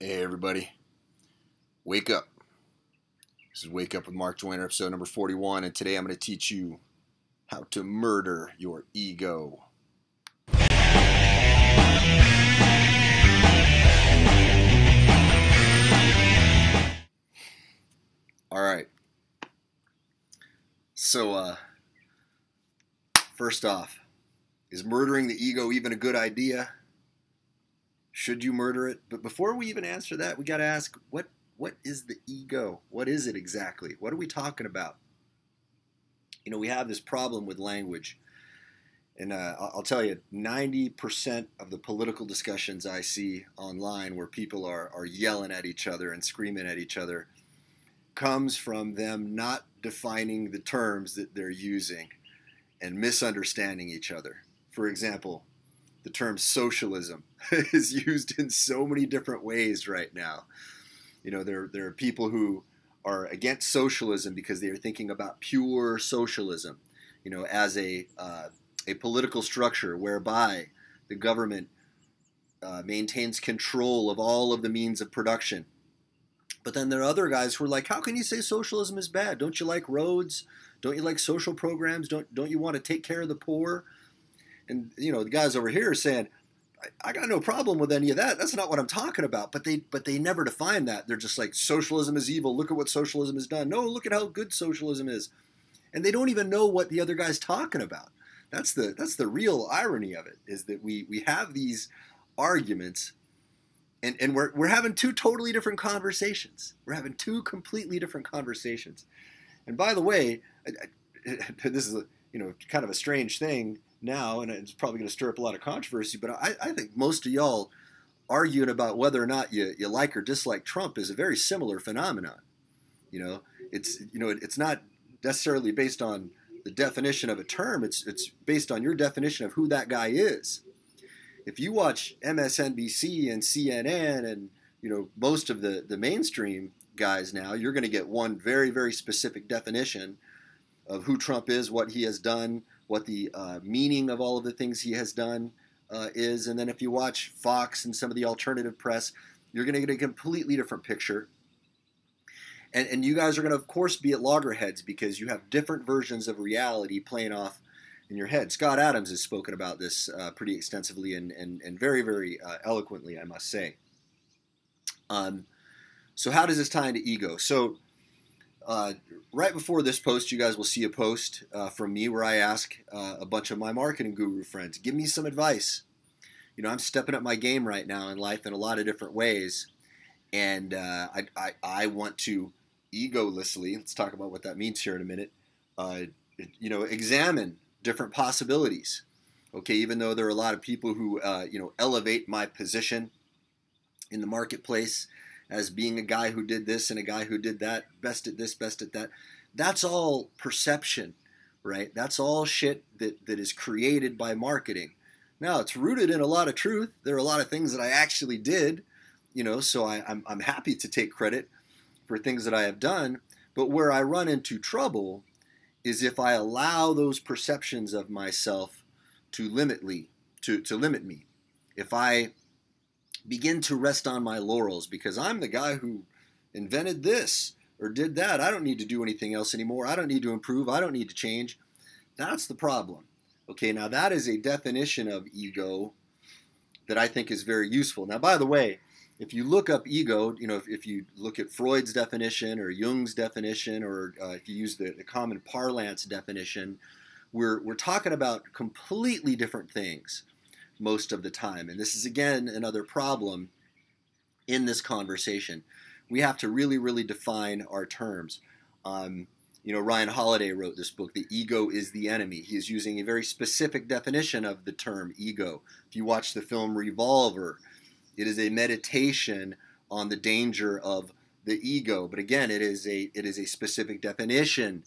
Hey everybody, wake up. This is Wake Up with Mark Joyner, episode number 41, and today I'm going to teach you how to murder your ego. Alright, so first off, is murdering the ego even a good idea? Should you murder it? But before we even answer that, we got to ask, what is the ego? What is it exactly? What are we talking about? You know, we have this problem with language. And I'll tell you, 90% of the political discussions I see online where people are yelling at each other and screaming at each other comes from them not defining the terms that they're using and misunderstanding each other. For example, the term socialism is used in so many different ways right now. You know, there are people who are against socialism because they are thinking about pure socialism, you know, as a political structure whereby the government maintains control of all of the means of production. But then there are other guys who are like, how can you say socialism is bad? Don't you like roads? Don't you like social programs? Don't you want to take care of the poor? And, you know, the guys over here are saying, I got no problem with any of that. That's not what I'm talking about. But they never define that. They're just like, socialism is evil. Look at what socialism has done. No, look at how good socialism is. And they don't even know what the other guy's talking about. That's the real irony of it, is that we have these arguments and we're having two totally different conversations. We're having two completely different conversations. And by the way, this is kind of a strange thing now, and it's probably going to stir up a lot of controversy, but I think most of y'all arguing about whether or not you like or dislike Trump is a very similar phenomenon. It's not necessarily based on the definition of a term. It's based on your definition of who that guy is. If you watch MSNBC and CNN and most of the mainstream guys now, you're going to get one very, very specific definition of who Trump is, what he has done, what the meaning of all of the things he has done is. And then if you watch Fox and some of the alternative press, you're going to get a completely different picture. And you guys are going to, of course, be at loggerheads because you have different versions of reality playing off in your head. Scott Adams has spoken about this pretty extensively and very, very eloquently, I must say. So how does this tie into ego? So right before this post, you guys will see a post from me where I ask a bunch of my marketing guru friends, give me some advice. You know, I'm stepping up my game right now in life in a lot of different ways. And I want to egolessly, let's talk about what that means here in a minute, examine different possibilities. Okay, even though there are a lot of people who, elevate my position in the marketplace as being a guy who did this and a guy who did that, best at this, best at that. That's all perception, right? That's all shit that is created by marketing. Now, it's rooted in a lot of truth. There are a lot of things that I actually did, so I'm happy to take credit for things that I have done. But where I run into trouble is if I allow those perceptions of myself to limit me. If I begin to rest on my laurels because I'm the guy who invented this or did that, I don't need to do anything else anymore. I don't need to improve. I don't need to change. That's the problem. Okay, now that is a definition of ego that I think is very useful. Now, by the way, if you look up ego, if you look at Freud's definition or Jung's definition, or if you use the common parlance definition, we're talking about completely different things most of the time. And this is, again, another problem in this conversation. We have to really, really define our terms. Ryan Holiday wrote this book, The Ego is the Enemy. He is using a very specific definition of the term ego. If you watch the film Revolver, it is a meditation on the danger of the ego. But again, it is a specific definition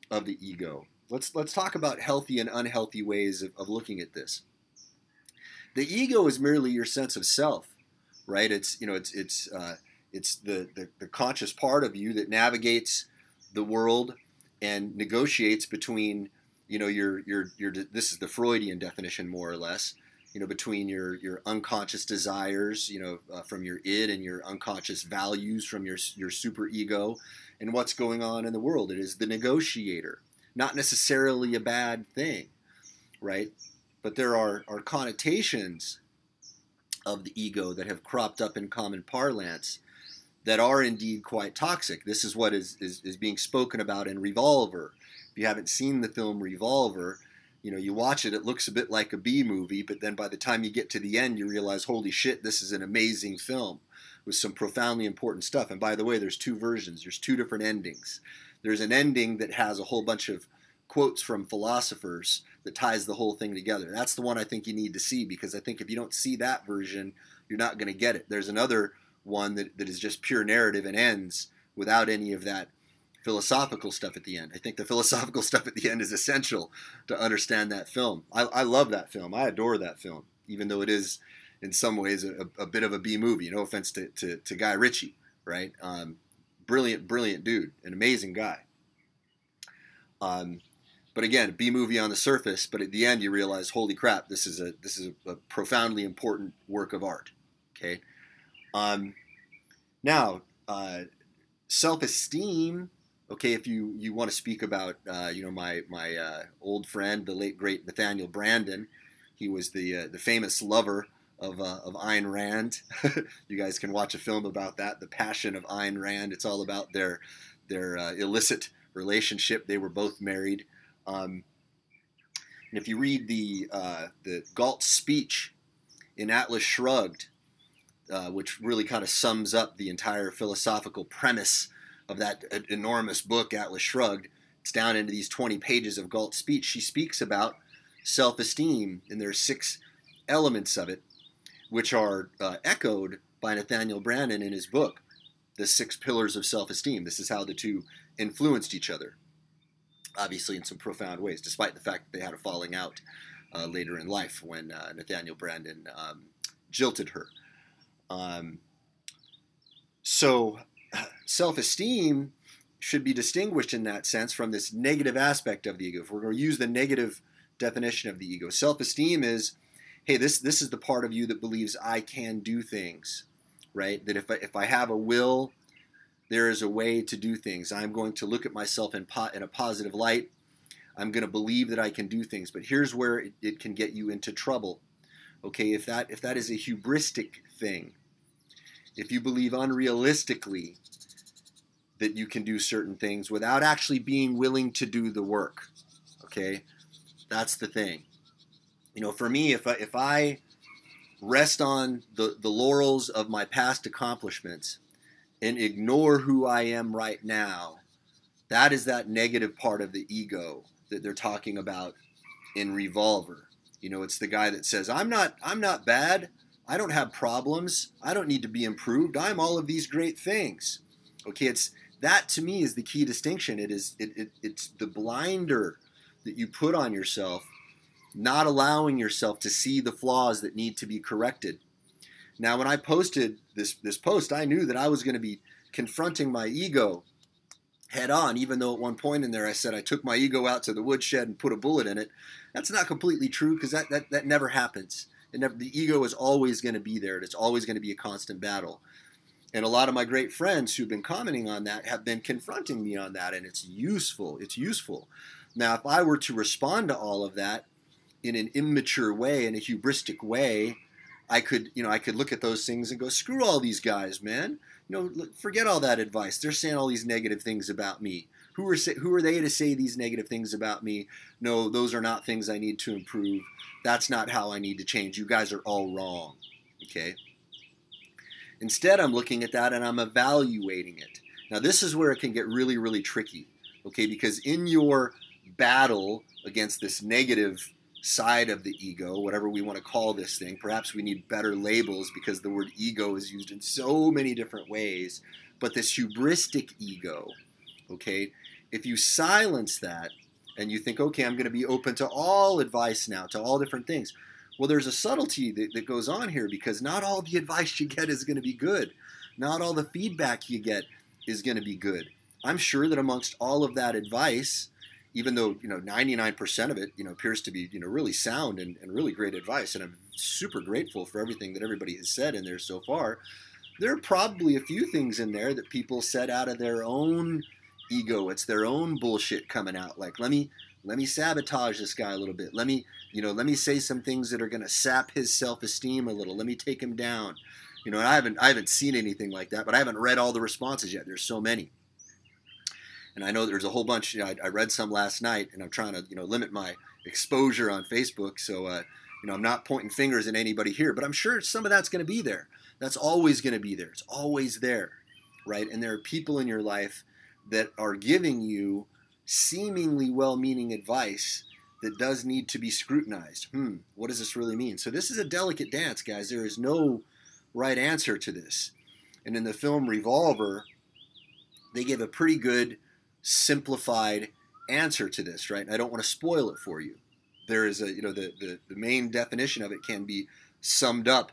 of the ego. Let's talk about healthy and unhealthy ways of looking at this. The ego is merely your sense of self, right? It's the conscious part of you that navigates the world and negotiates between, your this is the Freudian definition more or less, between your unconscious desires, from your id, and your unconscious values from your super ego, and what's going on in the world. It is the negotiator, not necessarily a bad thing, right? But there are connotations of the ego that have cropped up in common parlance that are indeed quite toxic. This is what is being spoken about in Revolver. If you haven't seen the film Revolver, you watch it, it looks a bit like a B movie, but then by the time you get to the end, you realize, holy shit, this is an amazing film with some profoundly important stuff. And by the way, there's two versions. There's two different endings. There's an ending that has a whole bunch of quotes from philosophers that ties the whole thing together. That's the one I think you need to see, because I think if you don't see that version, you're not going to get it. There's another one that is just pure narrative and ends without any of that philosophical stuff at the end. I think the philosophical stuff at the end is essential to understand that film. I love that film. I adore that film, even though it is in some ways a bit of a B movie. No offense to Guy Ritchie, right? Brilliant dude, an amazing guy. But again, B movie on the surface, but at the end you realize, holy crap, this is a profoundly important work of art. Okay. Now, self-esteem. Okay, if you want to speak about my old friend, the late great Nathaniel Branden, he was the famous lover of Ayn Rand. You guys can watch a film about that, The Passion of Ayn Rand. It's all about their illicit relationship. They were both married. And if you read the Galt's speech in Atlas Shrugged, which really kind of sums up the entire philosophical premise of that enormous book, Atlas Shrugged. It's down into these 20 pages of Galt's speech. She speaks about self-esteem, and there are 6 elements of it, which are echoed by Nathaniel Branden in his book, The 6 Pillars of Self-Esteem. This is how the two influenced each other, obviously in some profound ways, despite the fact that they had a falling out later in life when Nathaniel Branden jilted her. So self-esteem should be distinguished in that sense from this negative aspect of the ego. If we're going to use the negative definition of the ego, self-esteem is, hey, this is the part of you that believes I can do things, right? That if I have a will, there is a way to do things. I'm going to look at myself in a positive light. I'm going to believe that I can do things. But here's where it can get you into trouble. Okay, if that is a hubristic thing, if you believe unrealistically that you can do certain things without actually being willing to do the work, okay, that's the thing. For me, if I rest on the laurels of my past accomplishments and ignore who I am right now, that is that negative part of the ego that they're talking about in Revolver. It's the guy that says, I'm not bad. I don't have problems. I don't need to be improved. I'm all of these great things. Okay, that to me is the key distinction. It's the blinder that you put on yourself, not allowing yourself to see the flaws that need to be corrected. Now, when I posted this post, I knew that I was going to be confronting my ego head on, even though at one point in there I said I took my ego out to the woodshed and put a bullet in it. That's not completely true, because that never happens. The ego is always going to be there. It's always going to be a constant battle. And a lot of my great friends who've been commenting on that have been confronting me on that, and it's useful. It's useful. Now, if I were to respond to all of that in an immature way, in a hubristic way, I could look at those things and go, screw all these guys, man. Forget all that advice. They're saying all these negative things about me. Who are they to say these negative things about me? No, those are not things I need to improve. That's not how I need to change. You guys are all wrong. Okay? Instead, I'm looking at that and I'm evaluating it. Now, this is where it can get really, really tricky. Okay? Because in your battle against this negative side of the ego, whatever we want to call this thing, perhaps we need better labels because the word ego is used in so many different ways, but this hubristic ego, okay, if you silence that and you think, okay, I'm going to be open to all advice now, to all different things, well, there's a subtlety that goes on here, because not all the advice you get is going to be good. Not all the feedback you get is going to be good. I'm sure that amongst all of that advice, even though 99% of it appears to be really sound and really great advice, and I'm super grateful for everything that everybody has said in there so far. There are probably a few things in there that people said out of their own ego. It's their own bullshit coming out. Like, let me sabotage this guy a little bit. Let me say some things that are going to sap his self-esteem a little. Let me take him down. And I haven't seen anything like that, but I haven't read all the responses yet. There's so many. And I know there's a whole bunch. I read some last night, and I'm trying to limit my exposure on Facebook. So I'm not pointing fingers at anybody here, but I'm sure some of that's going to be there. That's always going to be there. It's always there, right? And there are people in your life that are giving you seemingly well-meaning advice that does need to be scrutinized. What does this really mean? So this is a delicate dance, guys. There is no right answer to this. And in the film Revolver, they give a pretty good simplified answer to this, right? And I don't want to spoil it for you. There is the main definition of it can be summed up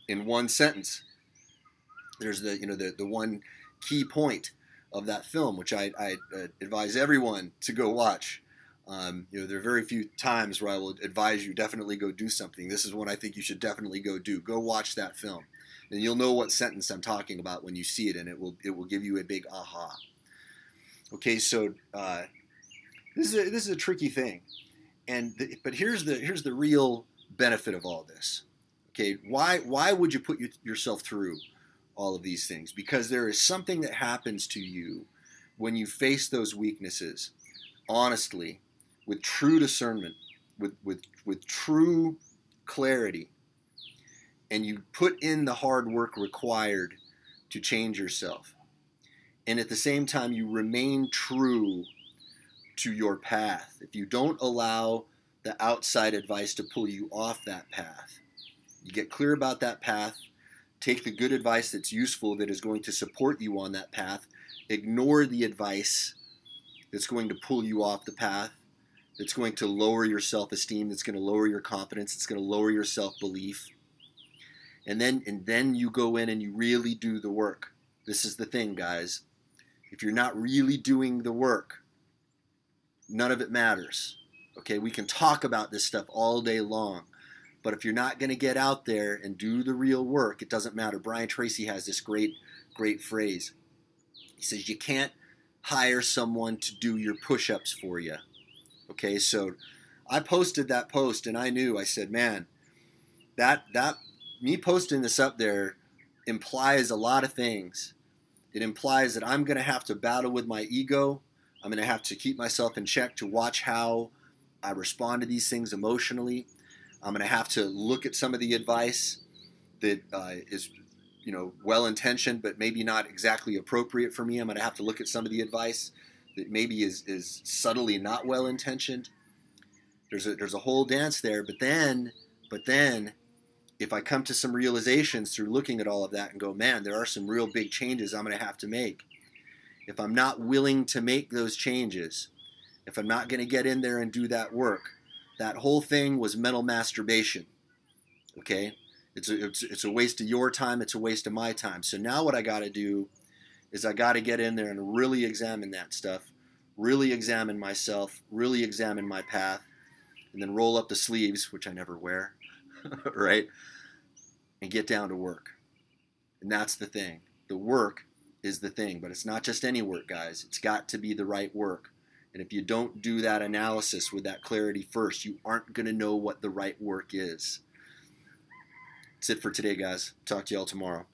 in one sentence. There's the one key point of that film, which I advise everyone to go watch. There are very few times where I will advise you definitely go do something. This is one I think you should definitely go do. Go watch that film, and you'll know what sentence I'm talking about when you see it, and it will give you a big aha. Okay, so this is a tricky thing, but here's the real benefit of all this. Okay, why would you put yourself through all of these things? Because there is something that happens to you when you face those weaknesses honestly, with true discernment, with true clarity, and you put in the hard work required to change yourself. And at the same time, you remain true to your path. If you don't allow the outside advice to pull you off that path, you get clear about that path, take the good advice that's useful, that is going to support you on that path, ignore the advice that's going to pull you off the path, that's going to lower your self-esteem, that's going to lower your confidence, it's going to lower your self-belief. And then you go in and you really do the work. This is the thing, guys. If you're not really doing the work, none of it matters. Okay, we can talk about this stuff all day long, but if you're not going to get out there and do the real work, it doesn't matter. Brian Tracy has this great phrase. He says, you can't hire someone to do your push-ups for you. Okay, so I posted that post, and I said, man, that me posting this up there implies a lot of things. It implies that I'm going to have to battle with my ego. I'm going to have to keep myself in check to watch how I respond to these things emotionally. I'm going to have to look at some of the advice that is, well-intentioned, but maybe not exactly appropriate for me. I'm going to have to look at some of the advice that maybe is subtly not well-intentioned. There's a whole dance there, but then, if I come to some realizations through looking at all of that and go, man, there are some real big changes I'm going to have to make. If I'm not willing to make those changes, if I'm not going to get in there and do that work, that whole thing was mental masturbation. Okay? It's a waste of your time. It's a waste of my time. So now what I got to do is I got to get in there and really examine that stuff, really examine myself, really examine my path, and then roll up the sleeves, which I never wear, right? And get down to work. And that's the thing. The work is the thing, but it's not just any work, guys. It's got to be the right work. And if you don't do that analysis with that clarity first, you aren't going to know what the right work is. That's it for today, guys. Talk to y'all tomorrow.